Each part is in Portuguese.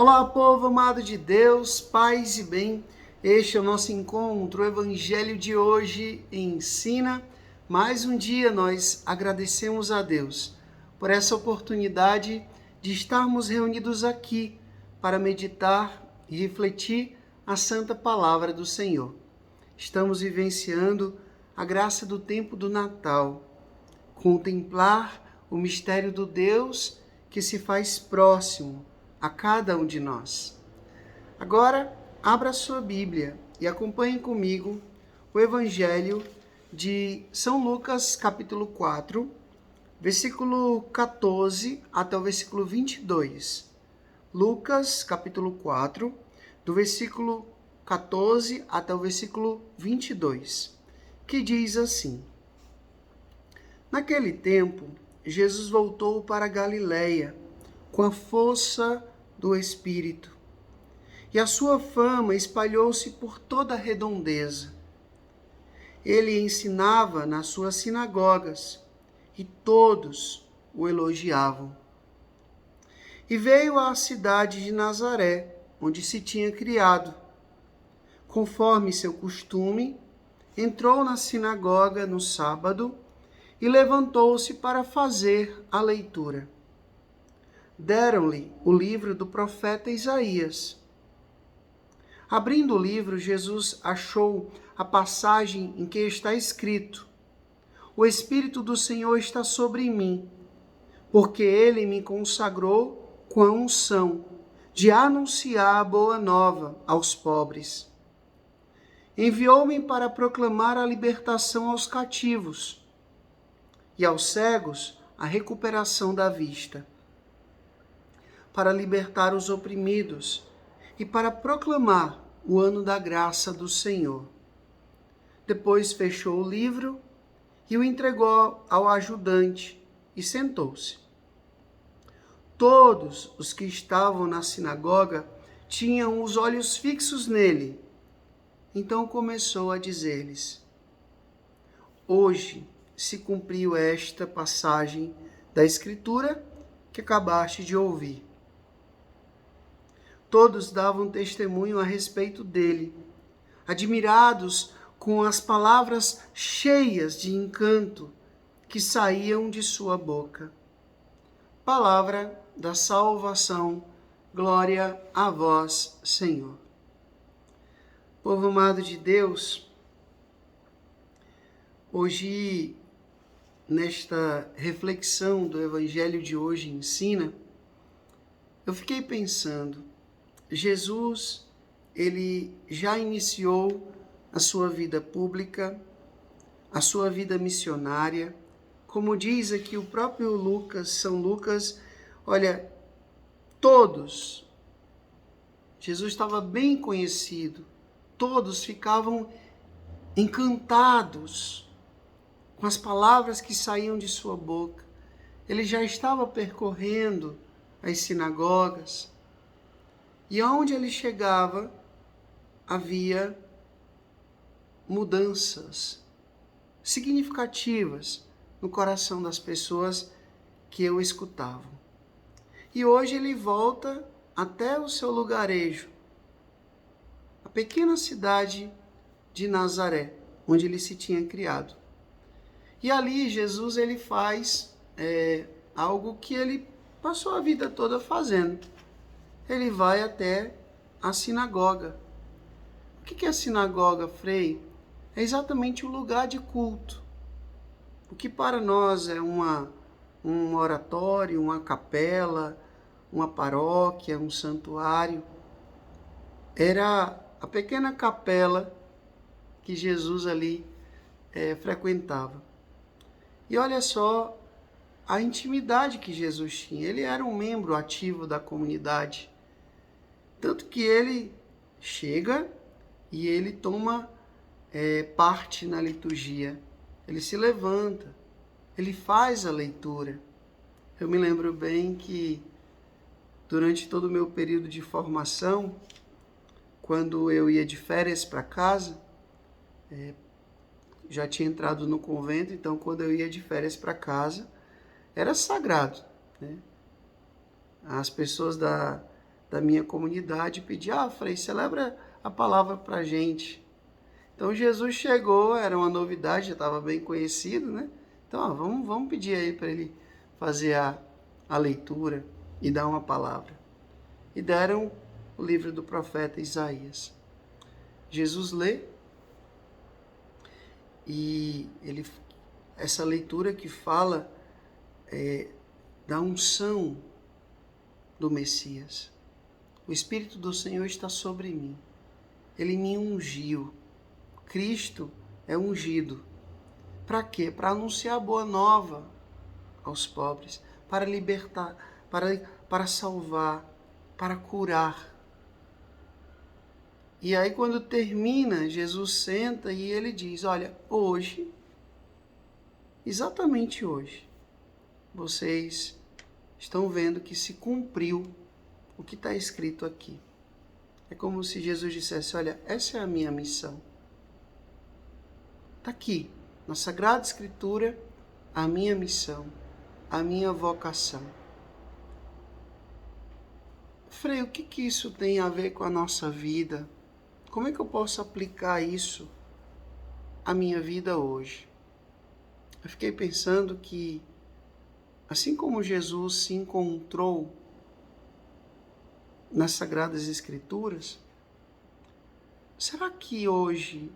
Olá, povo amado de Deus, paz e bem. Este é o nosso encontro. O Evangelho de hoje ensina. Mais um dia nós agradecemos a Deus por essa oportunidade de estarmos reunidos aqui para meditar e refletir a santa palavra do Senhor. Estamos vivenciando a graça do tempo do Natal, contemplar o mistério do Deus que se faz próximo a cada um de nós. Agora, abra sua Bíblia e acompanhe comigo o Evangelho de São Lucas, capítulo 4, versículo 14 até o versículo 22. Lucas, capítulo 4, do versículo 14 até o versículo 22, que diz assim: Naquele tempo, Jesus voltou para Galiléia com a força do Espírito, e a sua fama espalhou-se por toda a redondeza. Ele ensinava nas suas sinagogas, e todos o elogiavam. E veio à cidade de Nazaré, onde se tinha criado. Conforme seu costume, entrou na sinagoga no sábado e levantou-se para fazer a leitura. Deram-lhe o livro do profeta Isaías. Abrindo o livro, Jesus achou a passagem em que está escrito: O Espírito do Senhor está sobre mim, porque ele me consagrou com a unção de anunciar a boa nova aos pobres. Enviou-me para proclamar a libertação aos cativos e aos cegos a recuperação da vista, para libertar os oprimidos e para proclamar o ano da graça do Senhor. Depois fechou o livro e o entregou ao ajudante e sentou-se. Todos os que estavam na sinagoga tinham os olhos fixos nele. Então começou a dizer-lhes: Hoje se cumpriu esta passagem da Escritura que acabaste de ouvir. Todos davam testemunho a respeito dele, admirados com as palavras cheias de encanto que saíam de sua boca. Palavra da salvação, glória a vós, Senhor. Povo amado de Deus, hoje, nesta reflexão do Evangelho de hoje ensina, eu fiquei pensando, Jesus, ele já iniciou a sua vida pública, a sua vida missionária. Como diz aqui o próprio Lucas, São Lucas, olha, todos, Jesus estava bem conhecido, todos ficavam encantados com as palavras que saíam de sua boca. Ele já estava percorrendo as sinagogas, e aonde ele chegava, havia mudanças significativas no coração das pessoas que o escutavam. E hoje ele volta até o seu lugarejo, a pequena cidade de Nazaré, onde ele se tinha criado. E ali Jesus ele faz algo que ele passou a vida toda fazendo. Ele vai até a sinagoga. O que é a sinagoga, Frei? É exatamente o lugar de culto. O que para nós é um oratório, uma capela, uma paróquia, um santuário, era a pequena capela que Jesus ali frequentava. E olha só a intimidade que Jesus tinha. Ele era um membro ativo da comunidade. Tanto que ele chega e ele toma parte na liturgia. Ele se levanta, ele faz a leitura. Eu me lembro bem que durante todo o meu período de formação, quando eu ia de férias para casa, já tinha entrado no convento, então quando eu ia de férias para casa, era sagrado, né? As pessoas da minha comunidade e pedi, Frei, celebra a palavra para a gente. Então Jesus chegou, era uma novidade, já estava bem conhecido, né? Então, vamos pedir aí para ele fazer a leitura e dar uma palavra. E deram o livro do profeta Isaías. Jesus lê e essa leitura que fala da unção do Messias. O Espírito do Senhor está sobre mim. Ele me ungiu. Cristo é ungido. Para quê? Para anunciar a boa nova aos pobres, para libertar, para salvar, para curar. E aí quando termina, Jesus senta e ele diz, olha, hoje, exatamente hoje, vocês estão vendo que se cumpriu o que está escrito aqui. É como se Jesus dissesse, olha, essa é a minha missão. Está aqui, na Sagrada Escritura, a minha missão, a minha vocação. Frei, o que isso tem a ver com a nossa vida? Como é que eu posso aplicar isso à minha vida hoje? Eu fiquei pensando que, assim como Jesus se encontrou nas Sagradas Escrituras, será que hoje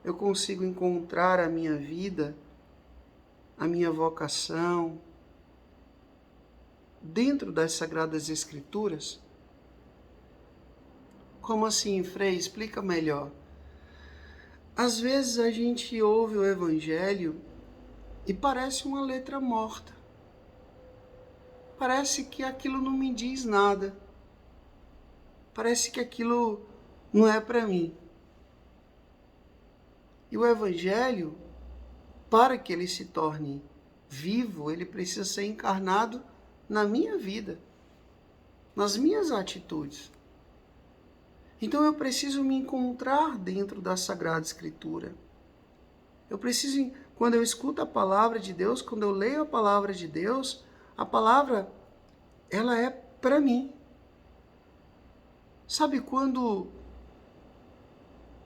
eu consigo encontrar a minha vida, a minha vocação, dentro das Sagradas Escrituras? Como assim, Frei? Explica melhor. Às vezes a gente ouve o Evangelho e parece uma letra morta. Parece que aquilo não me diz nada. Parece que aquilo não é para mim. E o Evangelho, para que ele se torne vivo, ele precisa ser encarnado na minha vida, nas minhas atitudes. Então eu preciso me encontrar dentro da Sagrada Escritura. Eu preciso, quando eu escuto a palavra de Deus, quando eu leio a palavra de Deus, a palavra, ela é para mim. Sabe quando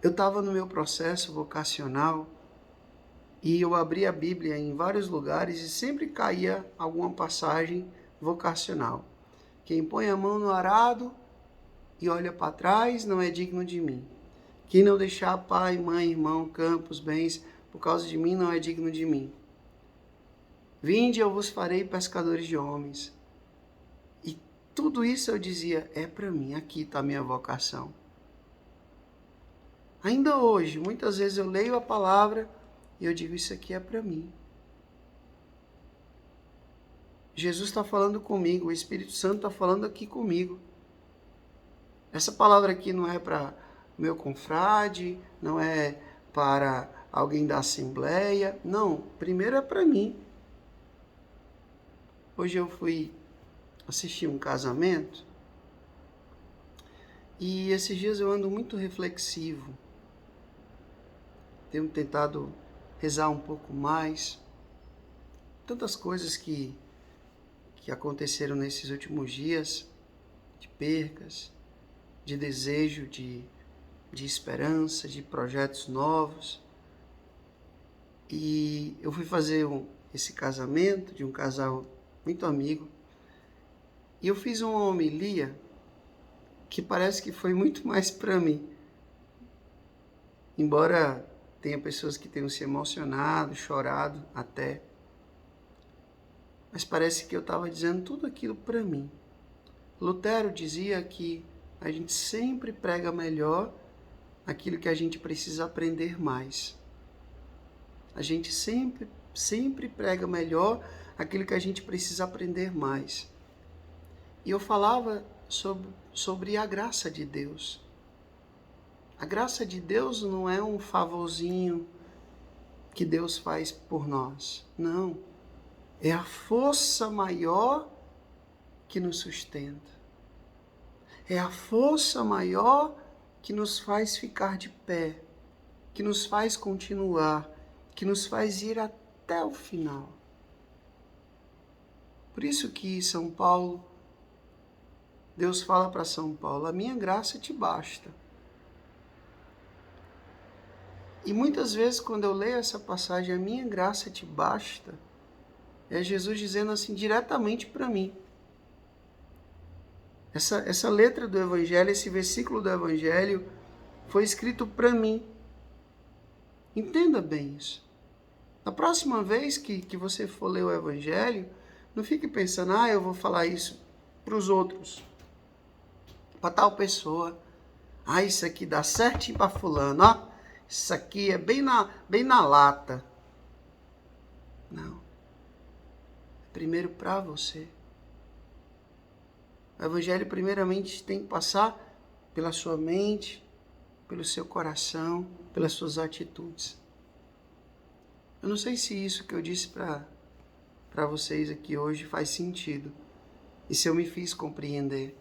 eu estava no meu processo vocacional e eu abri a Bíblia em vários lugares e sempre caía alguma passagem vocacional. Quem põe a mão no arado e olha para trás não é digno de mim. Quem não deixar pai, mãe, irmão, campos, bens, por causa de mim não é digno de mim. Vinde, eu vos farei pescadores de homens. E tudo isso eu dizia, é para mim, aqui está a minha vocação. Ainda hoje, muitas vezes eu leio a palavra e eu digo, isso aqui é para mim. Jesus está falando comigo, o Espírito Santo está falando aqui comigo. Essa palavra aqui não é para meu confrade, não é para alguém da Assembleia, não, primeiro é para mim. Hoje eu fui assistir um casamento e esses dias eu ando muito reflexivo. Tenho tentado rezar um pouco mais. Tantas coisas que aconteceram nesses últimos dias, de percas, de desejo, de esperança, de projetos novos. E eu fui fazer esse casamento de um casal muito amigo. E eu fiz uma homilia que parece que foi muito mais para mim. Embora tenha pessoas que tenham se emocionado, chorado até. Mas parece que eu estava dizendo tudo aquilo para mim. Lutero dizia que a gente sempre prega melhor aquilo que a gente precisa aprender mais. A gente sempre prega melhor aquilo que a gente precisa aprender mais. E eu falava sobre a graça de Deus. A graça de Deus não é um favorzinho que Deus faz por nós. Não. É a força maior que nos sustenta. É a força maior que nos faz ficar de pé, que nos faz continuar, que nos faz ir até o final. Por isso que São Paulo Deus fala para São Paulo: a minha graça te basta. E muitas vezes, quando eu leio essa passagem, a minha graça te basta, é Jesus dizendo assim diretamente para mim. Essa letra do Evangelho, esse versículo do Evangelho, foi escrito para mim. Entenda bem isso. Na próxima vez que você for ler o Evangelho, não fique pensando, eu vou falar isso para os outros, para tal pessoa. Isso aqui dá certinho para fulano, ó. Isso aqui é bem na lata. Não. Primeiro para você. O Evangelho primeiramente tem que passar pela sua mente, pelo seu coração, pelas suas atitudes. Eu não sei se isso que eu disse para vocês aqui hoje faz sentido. E se eu me fiz compreender.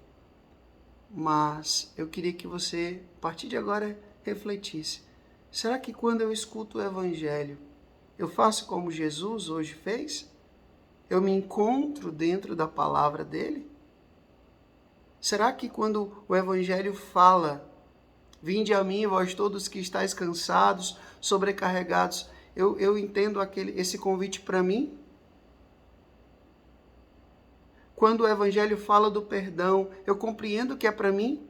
Mas eu queria que você, a partir de agora, refletisse. Será que quando eu escuto o Evangelho, eu faço como Jesus hoje fez? Eu me encontro dentro da palavra dele? Será que quando o Evangelho fala, vinde a mim, vós todos que estáis cansados, sobrecarregados, eu entendo esse convite para mim? Quando o Evangelho fala do perdão, eu compreendo que é para mim?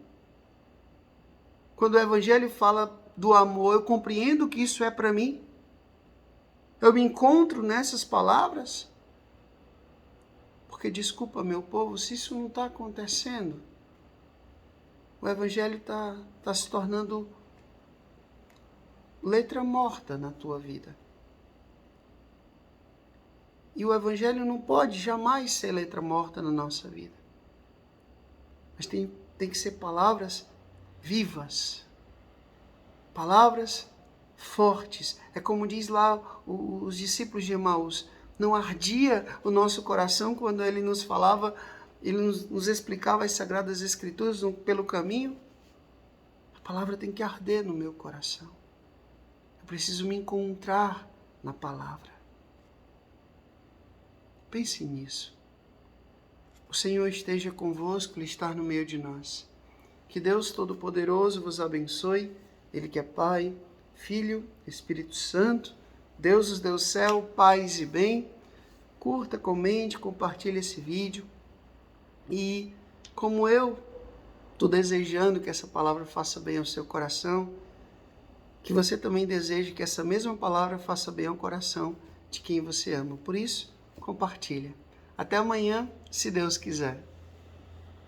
Quando o Evangelho fala do amor, eu compreendo que isso é para mim? Eu me encontro nessas palavras? Porque, desculpa, meu povo, se isso não está acontecendo, o Evangelho está se tornando letra morta na tua vida. E o Evangelho não pode jamais ser letra morta na nossa vida. Mas tem que ser palavras vivas. Palavras fortes. É como diz lá os discípulos de Emaús. Não ardia o nosso coração quando ele nos falava, ele nos explicava as Sagradas Escrituras pelo caminho? A palavra tem que arder no meu coração. Eu preciso me encontrar na palavra. Pense nisso. O Senhor esteja convosco, Ele está no meio de nós. Que Deus Todo-Poderoso vos abençoe, Ele que é Pai, Filho, Espírito Santo, Deus do céu, paz e bem. Curta, comente, compartilhe esse vídeo. E como eu estou desejando que essa palavra faça bem ao seu coração, que você também deseje que essa mesma palavra faça bem ao coração de quem você ama. Por isso, compartilha. Até amanhã, se Deus quiser.